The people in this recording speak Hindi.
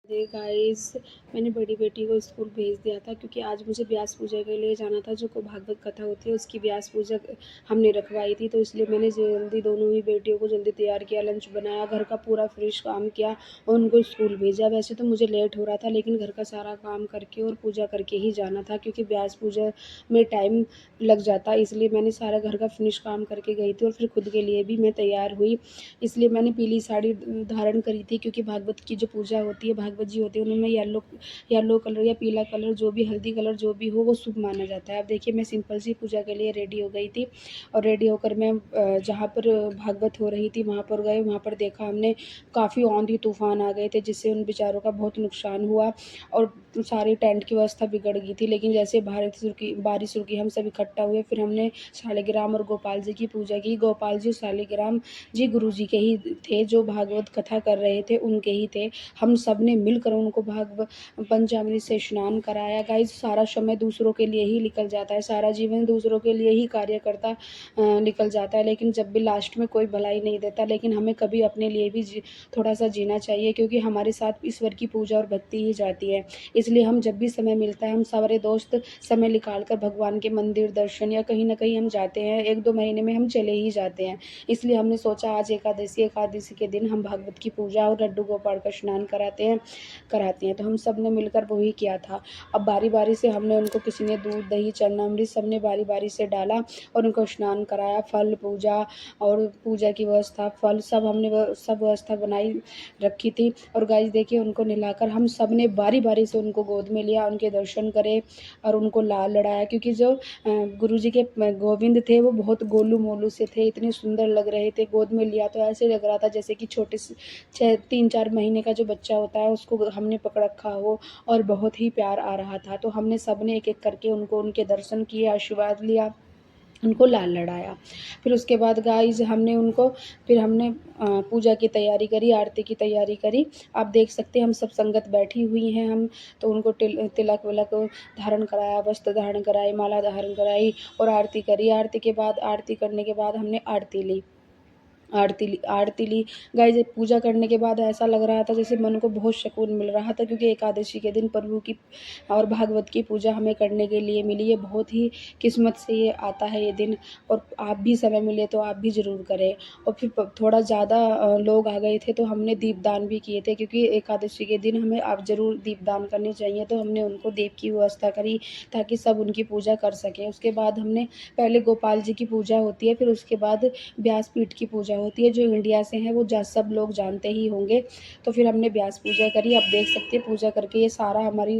गाइस, मैंने बड़ी बेटी को स्कूल भेज दिया था क्योंकि आज मुझे व्यास पूजा के लिए जाना था। जो को भागवत कथा होती है उसकी व्यास पूजा हमने रखवाई थी, तो इसलिए मैंने जल्दी दोनों ही बेटियों को जल्दी तैयार किया, लंच बनाया, घर का पूरा फ्रेश काम किया और उनको स्कूल भेजा। वैसे तो मुझे लेट हो रहा था, लेकिन घर का सारा काम करके और पूजा करके ही जाना था क्योंकि व्यास पूजा में टाइम लग जाता, इसलिए मैंने सारा घर का फिनिश काम करके गई थी और फिर खुद के लिए भी मैं तैयार हुई। इसलिए मैंने पीली साड़ी धारण करी थी क्योंकि भागवत की जो पूजा होती है, भागवत जी होते हैं, उनमें येलो कलर या पीला कलर, जो भी हल्दी कलर जो भी हो, वो शुभ माना जाता है। अब देखिए, मैं सिंपल सी पूजा के लिए रेडी हो गई थी और रेडी होकर मैं जहाँ पर भागवत हो रही थी वहाँ पर गए। वहाँ पर देखा हमने काफ़ी आंधी तूफान आ गए थे, जिससे उन बेचारों का बहुत नुकसान हुआ और सारी टेंट की व्यवस्था बिगड़ गई थी। लेकिन जैसे बारिश रुकी, हम सब इकट्ठा हुए, फिर हमने शालिग्राम और गोपाल जी की पूजा की। गोपाल जी, शालिग्राम जी गुरु जी के ही थे, जो भागवत कथा कर रहे थे उनके ही थे। हम सब ने मिलकर उनको पंचामृत से स्नान कराया। गाइस, सारा समय दूसरों के लिए ही निकल जाता है, सारा जीवन दूसरों के लिए ही कार्य करता निकल जाता है, लेकिन जब भी लास्ट में कोई भलाई नहीं देता। लेकिन हमें कभी अपने लिए भी थोड़ा सा जीना चाहिए, क्योंकि हमारे साथ ईश्वर की पूजा और भक्ति ही जाती है। इसलिए हम जब भी समय मिलता है, हम सारे दोस्त समय निकाल कर भगवान के मंदिर दर्शन या कहीं ना कहीं हम जाते हैं। 1-2 महीने में हम चले ही जाते हैं। इसलिए हमने सोचा आज एकादशी के दिन हम भागवत की पूजा और लड्डू गोपाल का स्नान कराते हैं, तो हम सब ने मिलकर वही किया था। अब बारी बारी से हमने उनको, किसी ने दूध दही चरणामृत, सब ने बारी बारी से डाला और उनको स्नान कराया। फल पूजा और पूजा की व्यवस्था, फल सब हमने सब व्यवस्था बनाई रखी थी। और गाइस देखिए, उनको नहलाकर हम सब ने बारी बारी से उनको गोद में लिया, उनके दर्शन करे और उनको लाल लड़ाया, क्योंकि जो गुरु जी के गोविंद थे वो बहुत गोलू मोलू से थे, इतने सुंदर लग रहे थे। गोद में लिया तो ऐसे लग रहा था जैसे कि छोटे से 3-4 महीने का जो बच्चा होता है उसको हमने पकड़ रखा हो, और बहुत ही प्यार आ रहा था। तो हमने सब ने एक एक करके उनको, उनके दर्शन किए, आशीर्वाद लिया, उनको लाल लड़ाया। फिर उसके बाद गाइस फिर हमने पूजा की तैयारी करी, आरती की तैयारी करी। आप देख सकते हैं हम सब संगत बैठी हुई हैं। हम तो उनको तिलक विलक धारण कराया, वस्त्र धारण कराई, माला धारण कराई और आरती करी। आरती करने के बाद हमने आरती ली। गाइस, पूजा करने के बाद ऐसा लग रहा था जैसे मन को बहुत सुकून मिल रहा था, क्योंकि एकादशी के दिन प्रभु की और भागवत की पूजा हमें करने के लिए मिली। ये बहुत ही किस्मत से ये आता है ये दिन, और आप भी समय मिले तो आप भी ज़रूर करें। और फिर थोड़ा ज़्यादा लोग आ गए थे तो हमने दीपदान भी किए थे, क्योंकि एकादशी के दिन हमें आप ज़रूर दीपदान करनी चाहिए। तो हमने उनको दीप की व्यवस्था करी ताकि सब उनकी पूजा कर सकें। उसके बाद हमने, पहले गोपाल जी की पूजा होती है, फिर उसके बाद व्यासपीठ की पूजा होती है, जो इंडिया से हैं वो सब लोग जानते ही होंगे। तो फिर हमने व्यास पूजा करी। आप देख सकते हैं पूजा करके ये सारा हमारी